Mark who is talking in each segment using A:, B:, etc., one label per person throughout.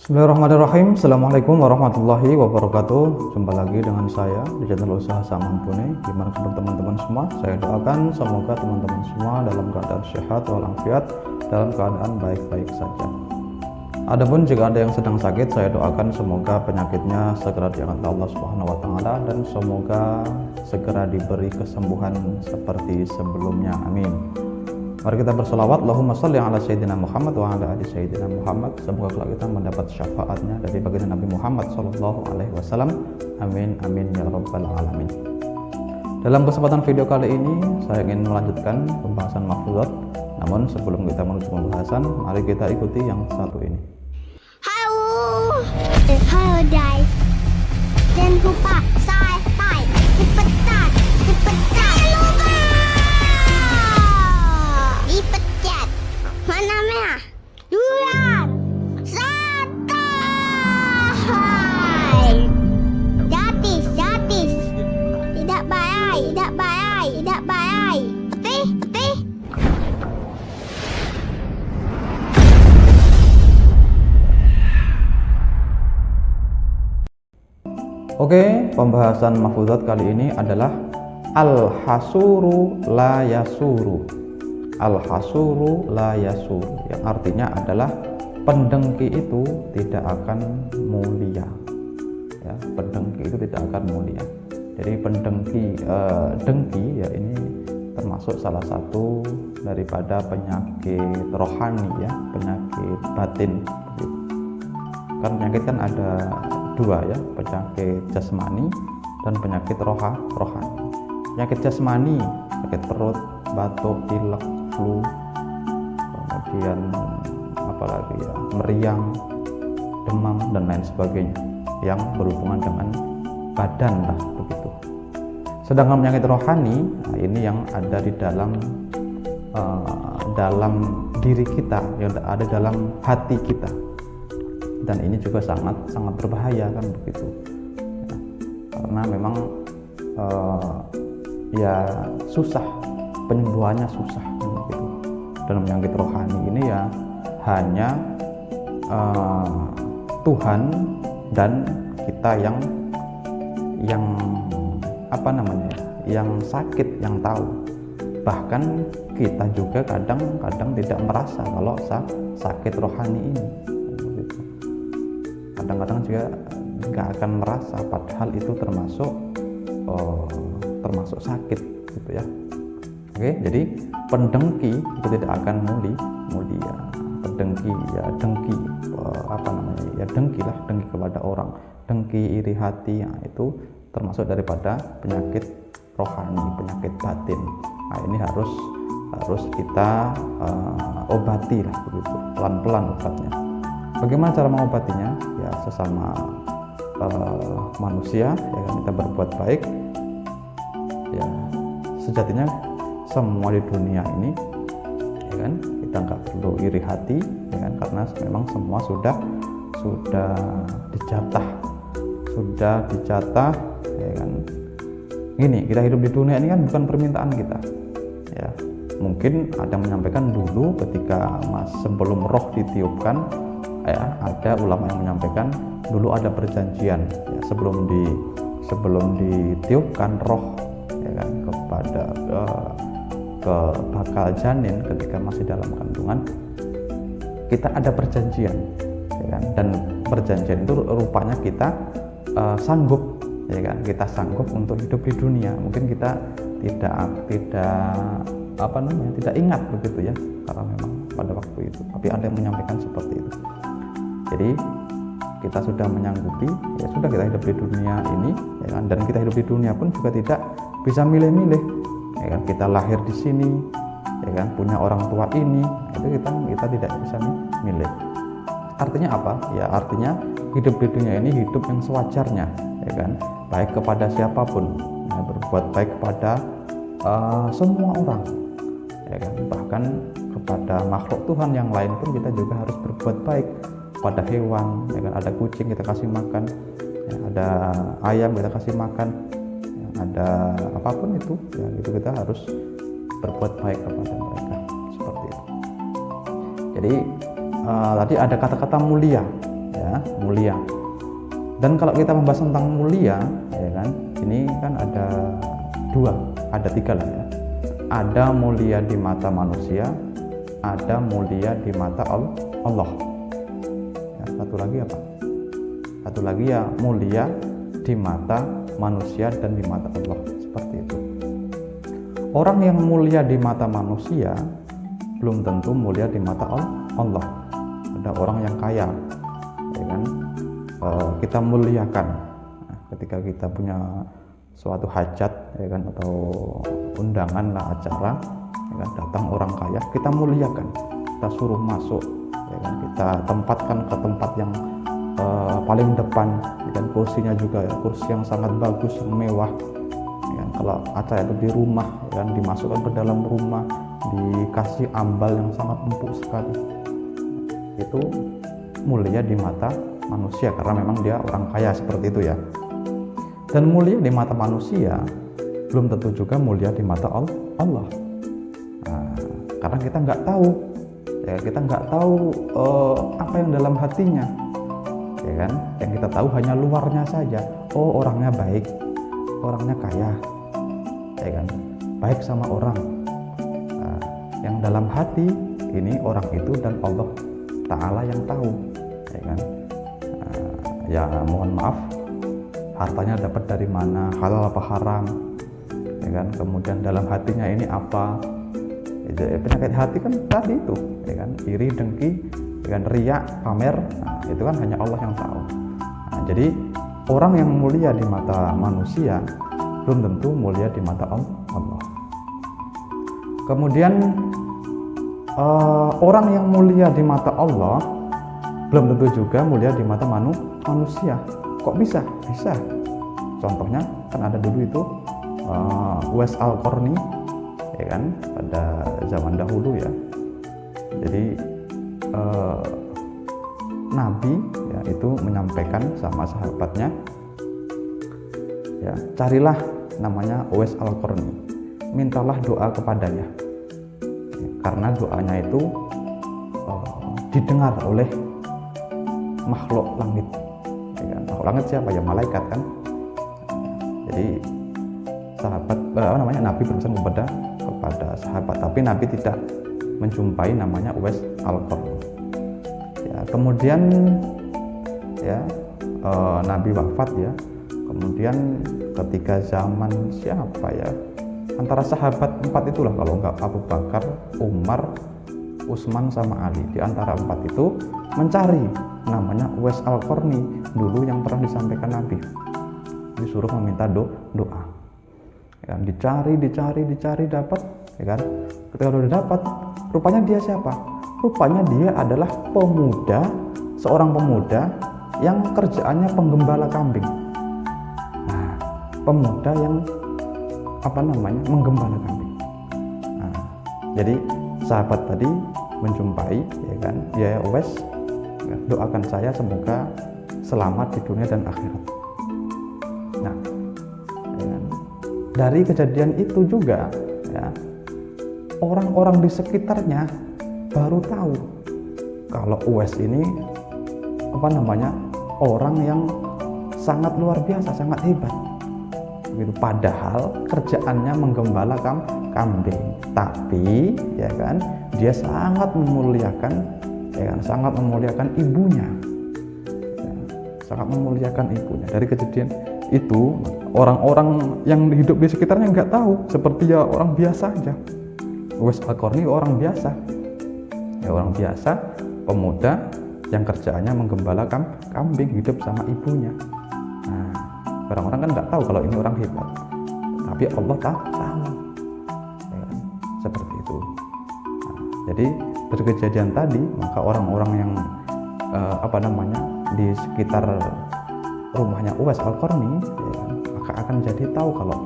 A: Bismillahirrahmanirrahim. Assalamualaikum warahmatullahi wabarakatuh. Jumpa lagi dengan saya di channel usaha Saman Pune. Gimana kabar teman-teman semua? Saya doakan semoga teman-teman semua dalam keadaan sehat walafiat, dalam keadaan baik-baik saja. Adapun jika ada yang sedang sakit, saya doakan semoga penyakitnya segera diangkat Allah Subhanahu wa taala dan semoga segera diberi kesembuhan seperti sebelumnya. Amin. Mari kita berselawat, Allahumma sholli ala sayyidina Muhammad wa ala ali sayyidina Muhammad. Semoga kelak kita mendapat syafaatnya dari baginda Nabi Muhammad sallallahu alaihi wasallam. Amin amin ya rabbal alamin. Dalam kesempatan video kali ini saya ingin melanjutkan pembahasan mahfuzat. Namun sebelum kita menuju pembahasan, mari kita ikuti yang satu ini.
B: Halo guys, jangan lupa subscribe, cepetan, lupa dipencet mana merah duluan, subscribe, gratis, tidak bayar, oke?
A: Oke, pembahasan mahfuzat kali ini adalah al-hasuru la yasuru. Al-hasuru la yasuru, yang artinya adalah pendengki itu tidak akan mulia. Ya, pendengki itu tidak akan mulia. Jadi dengki ya ini termasuk salah satu daripada penyakit rohani ya, penyakit batin. Kan penyakit kan ada dua ya, penyakit jasmani dan penyakit rohani. Penyakit jasmani, sakit perut, batuk, pilek, flu, kemudian apalagi ya, meriang, demam dan lain sebagainya yang berhubungan dengan badan lah begitu. Sedangkan penyakit rohani, nah ini yang ada di dalam diri kita, yang ada dalam hati kita. Dan ini juga sangat berbahaya kan begitu ya, karena memang ya susah, penyembuhannya susah gitu. Dalam penyakit rohani ini ya hanya Tuhan dan kita yang apa namanya ya, yang sakit yang tahu. Bahkan kita juga kadang-kadang tidak merasa kalau sakit rohani ini. Kadang-kadang juga nggak akan merasa, padahal itu termasuk sakit gitu ya. Oke, jadi pendengki itu tidak akan mulia. Pendengki ya dengki dengki kepada orang, dengki, iri hati, nah, itu termasuk daripada penyakit rohani, penyakit batin. Nah ini harus kita obati lah begitu, pelan-pelan obatnya. Bagaimana cara mengobatinya? Ya sesama manusia ya kan, kita berbuat baik. Ya sejatinya semua di dunia ini ya kan, kita nggak perlu iri hati ya kan, karena memang semua sudah dijatah ya kan. Gini, kita hidup di dunia ini kan bukan permintaan kita ya. Mungkin ada yang menyampaikan dulu ketika sebelum roh ditiupkan ya, ada ulama yang menyampaikan dulu ada perjanjian ya, sebelum ditiupkan roh ya kan, kepada ke bakal janin ketika masih dalam kandungan, kita ada perjanjian ya kan, dan perjanjian itu rupanya kita sanggup ya kan, kita sanggup untuk hidup di dunia. Mungkin kita tidak ingat begitu ya, karena memang pada waktu itu, tapi ada yang menyampaikan seperti itu. Jadi kita sudah menyanggupi, ya sudah kita hidup di dunia ini ya kan, dan kita hidup di dunia pun juga tidak bisa milih-milih ya kan. Kita lahir di sini ya kan, punya orang tua ini, itu kita tidak bisa milih. Artinya apa? Ya artinya hidup di dunia ini hidup yang sewajarnya ya kan, baik kepada siapapun ya, berbuat baik kepada semua orang ya kan, bahkan kepada makhluk Tuhan yang lain pun kita juga harus berbuat baik. Pada hewan ya kan, ada kucing kita kasih makan ya, ada ayam kita kasih makan ya, ada apapun itu ya, itu kita harus berbuat baik kepada mereka seperti itu. Jadi tadi ada kata-kata mulia ya, mulia. Dan kalau kita membahas tentang mulia, ya kan, ini kan ada tiga lah ya. Ada mulia di mata manusia, ada mulia di mata Allah. Ya, satu lagi apa? Satu lagi ya mulia di mata manusia dan di mata Allah, seperti itu. Orang yang mulia di mata manusia belum tentu mulia di mata Allah. Ada orang yang kaya, ya kan, kita muliakan. Nah, ketika kita punya suatu hajat, ya kan, atau undangan lah, acara, ya kan, datang orang kaya, kita muliakan, kita suruh masuk, ya kan, kita tempatkan ke tempat yang paling depan, ya kan, kursinya juga ya, kursi yang sangat bagus, yang mewah, ya kan. Kalau acara itu di rumah, ya kan, dimasukkan ke dalam rumah, dikasih ambal yang sangat empuk sekali, itu mulia di mata manusia karena memang dia orang kaya, seperti itu ya. Dan mulia di mata manusia belum tentu juga mulia di mata Allah. Nah, karena kita nggak tahu, ya, kita nggak tahu apa yang dalam hatinya, ya kan. Yang kita tahu hanya luarnya saja. Oh, orangnya baik, orangnya kaya, ya kan, baik sama orang. Nah, yang dalam hati ini orang itu dan Allah Ta'ala yang tahu, ya kan. Ya mohon maaf, hartanya dapat dari mana, halal apa haram, ya kan. Kemudian dalam hatinya ini apa, ya, penyakit hati kan tadi itu, ya kan, iri, dengki, ya kan, riak, pamer. Nah, itu kan hanya Allah yang tahu. Nah, jadi orang yang mulia di mata manusia belum tentu mulia di mata Allah. Kemudian orang yang mulia di mata Allah belum tentu juga mulia di mata manusia. Kok bisa? Bisa. Contohnya kan ada dulu itu Uwais Al-Qarni, ya kan, pada zaman dahulu ya. Jadi Nabi ya itu menyampaikan sama sahabatnya, ya, carilah namanya Uwais Al-Qarni, mintalah doa kepadanya, ya, karena doanya itu didengar oleh makhluk langit, ya kan? Makhluk langit siapa ya? Malaikat kan. Jadi Nabi berpesan kepada sahabat, tapi Nabi tidak menjumpai namanya Uwais Al-Qarni. Ya, kemudian ya Nabi wafat ya. Kemudian ketika zaman siapa ya? Antara sahabat 4 itulah, kalau enggak Abu Bakar, Umar, Utsman sama Ali. Di antara 4 itu mencari namanya Uwais Al-Qarni dulu yang pernah disampaikan Nabi. Disuruh meminta doa. Ya, dicari dapat, ya kan. Ketika sudah dapat, rupanya dia siapa? Rupanya dia adalah seorang pemuda yang kerjaannya penggembala kambing. Nah, pemuda yang menggembala kambing. Nah, jadi sahabat tadi menjumpai, ya kan, ya Uwais, ya, doakan saya semoga selamat di dunia dan akhirat. Nah, ya kan, dari kejadian itu juga ya, orang-orang di sekitarnya baru tahu kalau Uwais ini orang yang sangat luar biasa, sangat hebat. Gitu. Padahal kerjaannya menggembala kambing, tapi ya kan dia sangat memuliakan, ya kan, sangat memuliakan ibunya, ya, sangat memuliakan ibunya. Dari kejadian itu orang-orang yang hidup di sekitarnya nggak tahu, seperti ya orang biasa aja. Uwais Al-Qarni orang biasa, ya, orang biasa, pemuda yang kerjaannya menggembala kambing, hidup sama ibunya. Nah, orang-orang kan nggak tahu kalau ini orang hebat, tapi Allah tahu, ya kan? Seperti itu. Nah, jadi dari kejadian tadi, maka orang-orang yang di sekitar rumahnya Uwais Al-Qarni, ya kan, maka akan jadi tahu kalau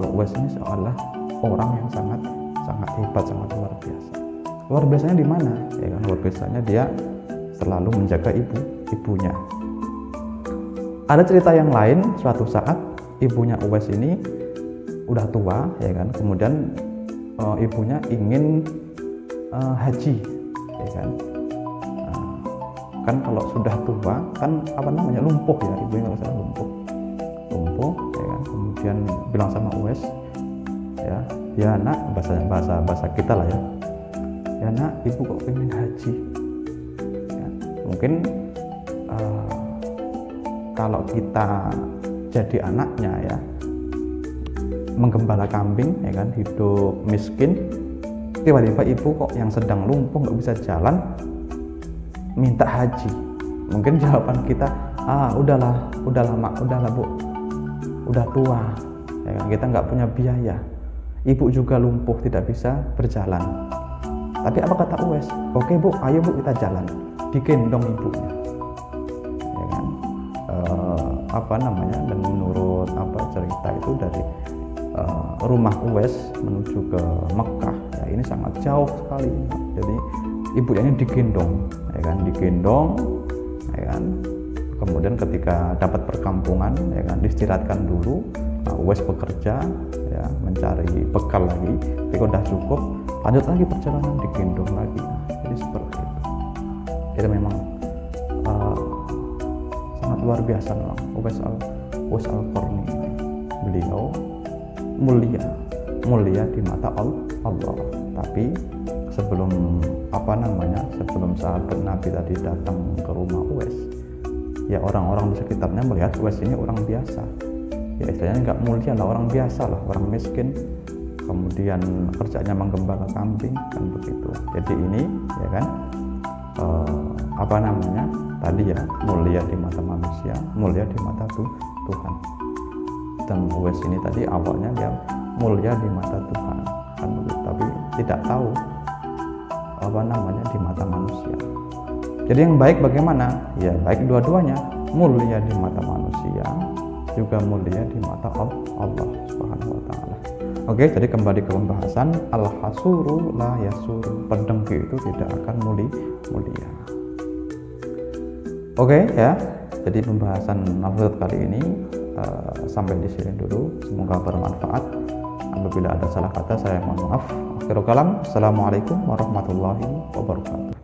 A: Uwais ini adalah orang yang sangat hebat, sangat luar biasa. Luar biasanya di mana? Ya kan, luar biasanya dia selalu menjaga ibunya. Ada cerita yang lain, suatu saat ibunya Uwais ini udah tua, ya kan. Kemudian ibunya ingin haji, ya kan. bahkan kalau sudah tua kan lumpuh ya, ibunya kalau salah lumpuh ya kan. Kemudian bilang sama Uwais, ya nak, bahasa kita lah ya nak, ibu kok pengen haji ya. Mungkin kalau kita jadi anaknya ya, menggembala kambing ya kan, hidup miskin, tiba-tiba ibu kok yang sedang lumpuh nggak bisa jalan minta haji, mungkin jawaban kita, udahlah mak, udahlah bu, udah tua ya kan, kita nggak punya biaya, ibu juga lumpuh tidak bisa berjalan. Tapi apa kata Uwais? Oke bu, ayo bu kita jalan, digendong ibunya ya kan. Dan menurut cerita itu dari rumah Uwais menuju ke Mekah ya, ini sangat jauh sekali. Jadi ibunya ini digendong ya kan. Kemudian ketika dapat perkampungan ya kan, diistirahatkan dulu. Uwais bekerja ya, mencari bekal lagi, tapi udah cukup, lanjut lagi perjalanan, digendong lagi. Jadi seperti itu. Itu memang sangat luar biasa memang Uwais Al-Qarni. Beliau mulia di mata Allah. Tapi sebelum sebelum sahabat Nabi tadi datang ke rumah Uwais, ya orang-orang di sekitarnya melihat Uwais ini orang biasa. Ya istilahnya nggak mulia lah, orang biasa lah, orang miskin, kemudian kerjanya menggembala kambing kan begitu. Jadi ini ya kan tadi ya, mulia di mata manusia, mulia di mata Tuhan. Dan Uwais ini tadi awalnya dia mulia di mata Tuhan kan begitu, tapi tidak tahu di mata manusia. Jadi yang baik bagaimana? Ya baik dua-duanya, mulia di mata manusia, juga mulia di mata Allah Subhanahu wa taala. Oke, jadi kembali ke pembahasan, al-hasuru la yasuru, pendengki itu tidak akan mulia. Oke ya, jadi pembahasan nafsat kali ini sampai di sini dulu. Semoga bermanfaat. Apabila ada salah kata saya mohon maaf. Akhirul kalam, assalamualaikum warahmatullahi wabarakatuh.